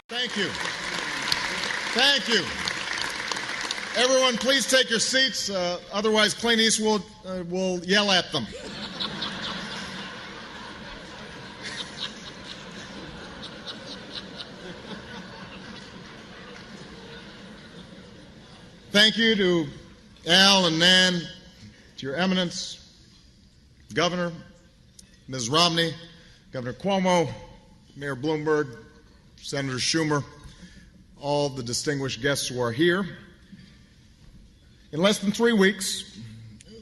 Thank you. Thank you. Everyone, please take your seats. Otherwise, Clint Eastwood will yell at them. Thank you to Al and Nan, to Your Eminence, Governor, Ms. Romney, Governor Cuomo, Mayor Bloomberg, Senator Schumer, all the distinguished guests who are here. In less than 3 weeks,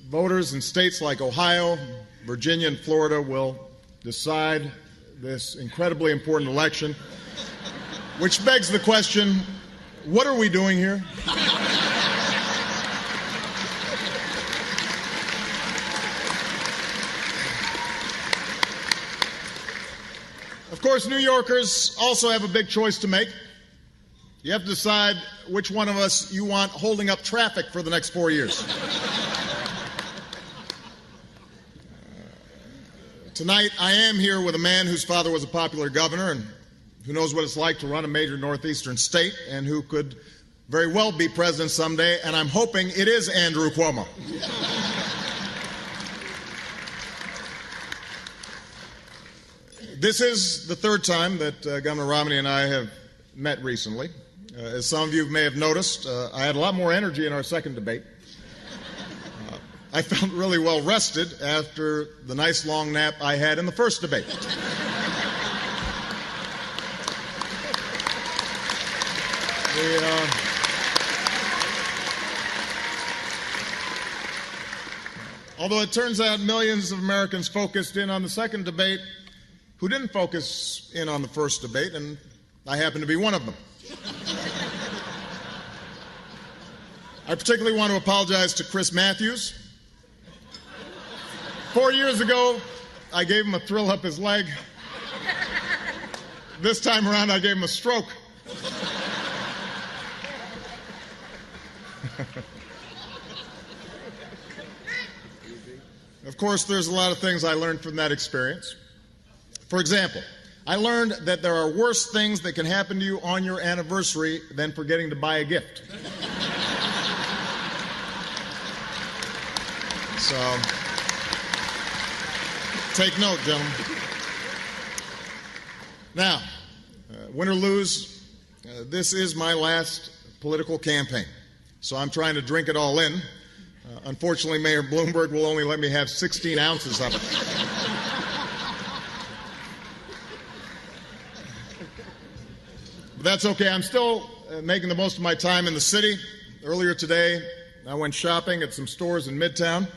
voters in states like Ohio, Virginia, and Florida will decide this incredibly important election, which begs the question, what are we doing here? Of course, New Yorkers also have a big choice to make. You have to decide which one of us you want holding up traffic for the next 4 years. Tonight, I am here with a man whose father was a popular governor and who knows what it's like to run a major northeastern state and who could very well be president someday, and I'm hoping it is Andrew Cuomo. This is the third time that Governor Romney and I have met recently. As some of you may have noticed, I had a lot more energy in our second debate. I felt really well rested after the nice long nap I had in the first debate. Although it turns out millions of Americans focused in on the second debate who didn't focus in on the first debate, and I happen to be one of them. I particularly want to apologize to Chris Matthews. 4 years ago, I gave him a thrill up his leg. This time around, I gave him a stroke. Of course, there's a lot of things I learned from that experience. For example, I learned that there are worse things that can happen to you on your anniversary than forgetting to buy a gift. So, take note, gentlemen. Now, win or lose, this is my last political campaign, so I'm trying to drink it all in. Unfortunately, Mayor Bloomberg will only let me have 16 ounces of it. But that's okay. I'm still making the most of my time in the city. Earlier today, I went shopping at some stores in Midtown.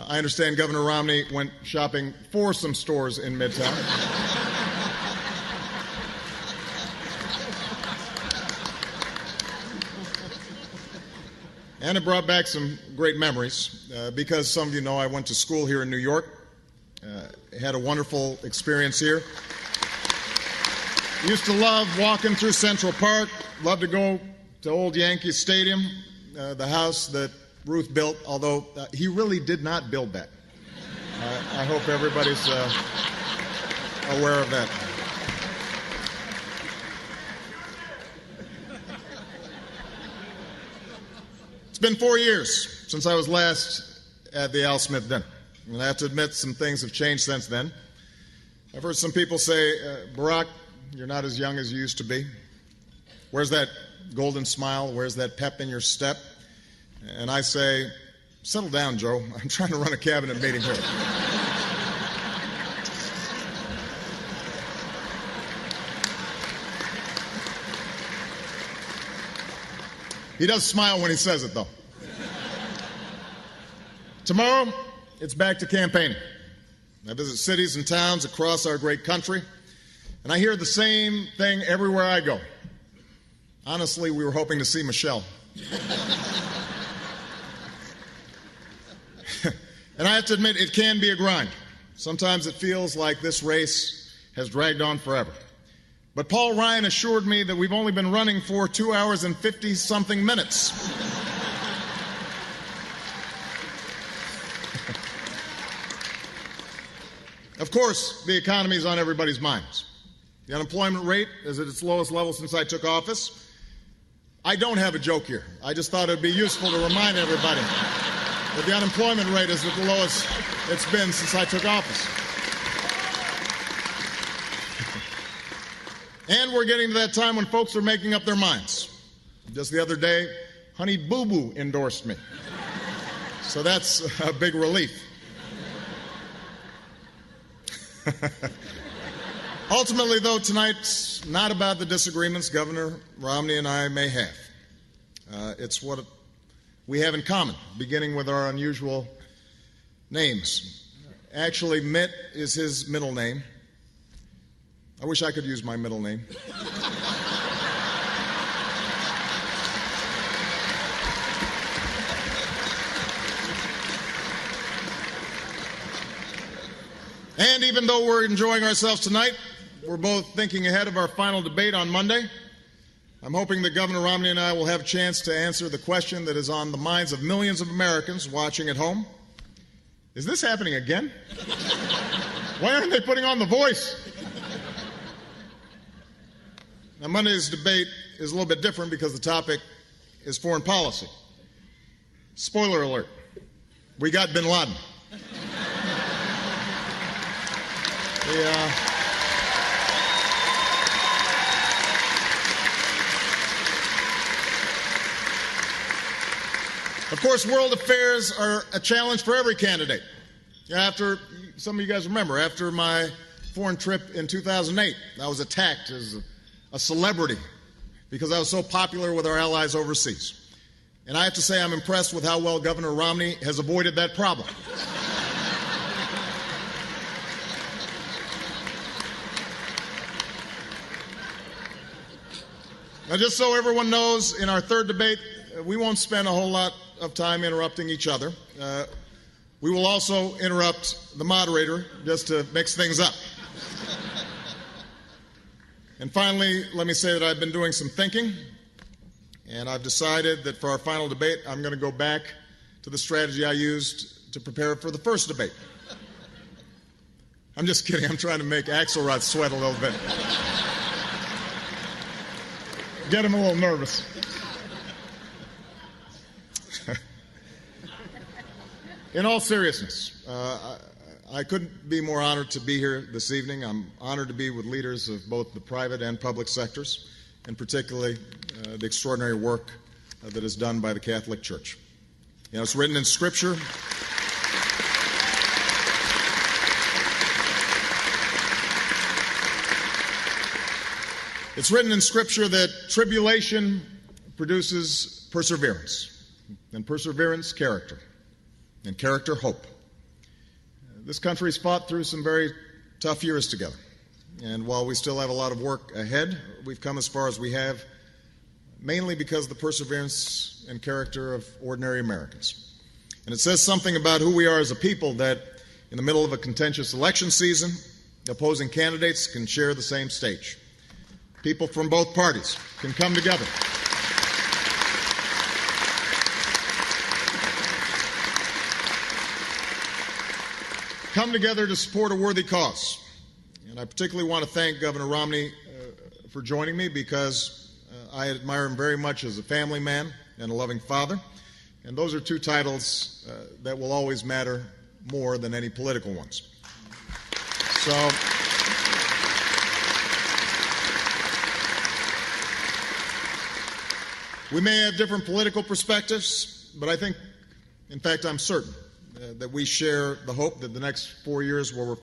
I understand Governor Romney went shopping for some stores in Midtown. And it brought back some great memories because some of you know I went to school here in New York, had a wonderful experience here. Used to love walking through Central Park, loved to go to Old Yankee Stadium, the house that Ruth built, although he really did not build that. I hope everybody's aware of that. It's been 4 years since I was last at the Al Smith dinner, and I have to admit some things have changed since then. I've heard some people say, Barack, you're not as young as you used to be. Where's that golden smile? Where's that pep in your step? And I say, settle down, Joe. I'm trying to run a cabinet meeting here. He does smile when he says it, though. Tomorrow, it's back to campaigning. I visit cities and towns across our great country, and I hear the same thing everywhere I go. Honestly, we were hoping to see Michelle. And I have to admit, it can be a grind. Sometimes it feels like this race has dragged on forever. But Paul Ryan assured me that we've only been running for 2 hours and 50-something minutes. Of course, the economy is on everybody's minds. The unemployment rate is at its lowest level since I took office. I don't have a joke here. I just thought it would be useful to remind everybody that the unemployment rate is at the lowest it's been since I took office. And we're getting to that time when folks are making up their minds. Just the other day, Honey Boo Boo endorsed me. So that's a big relief. Ultimately, though, tonight's not about the disagreements Governor Romney and I may have. It's what we have in common, beginning with our unusual names. Actually, Mitt is his middle name. I wish I could use my middle name. And even though we're enjoying ourselves tonight, we're both thinking ahead of our final debate on Monday. I'm hoping that Governor Romney and I will have a chance to answer the question that is on the minds of millions of Americans watching at home. Is this happening again? Why aren't they putting on The Voice? Now, Monday's debate is a little bit different because the topic is foreign policy. Spoiler alert, we got bin Laden. Of course, world affairs are a challenge for every candidate. After, some of you guys remember, after my foreign trip in 2008, I was attacked as a celebrity because I was so popular with our allies overseas. And I have to say I'm impressed with how well Governor Romney has avoided that problem. Now, just so everyone knows, in our third debate, we won't spend a whole lot of time interrupting each other. We will also interrupt the moderator just to mix things up. And finally, let me say that I've been doing some thinking, and I've decided that for our final debate, I'm going to go back to the strategy I used to prepare for the first debate. I'm just kidding. I'm trying to make Axelrod sweat a little bit. Get him a little nervous. In all seriousness, I couldn't be more honored to be here this evening. I'm honored to be with leaders of both the private and public sectors, and particularly the extraordinary work that is done by the Catholic Church. You know, it's written in Scripture. It's written in Scripture that tribulation produces perseverance, and perseverance, character, and character, hope. This country has fought through some very tough years together, and while we still have a lot of work ahead, we've come as far as we have, mainly because of the perseverance and character of ordinary Americans. And it says something about who we are as a people that in the middle of a contentious election season, opposing candidates can share the same stage. People from both parties can come together. Come together to support a worthy cause. And I particularly want to thank Governor Romney for joining me because I admire him very much as a family man and a loving father. And those are two titles that will always matter more than any political ones. So, we may have different political perspectives, but I think, in fact, I'm certain that we share the hope that the next 4 years will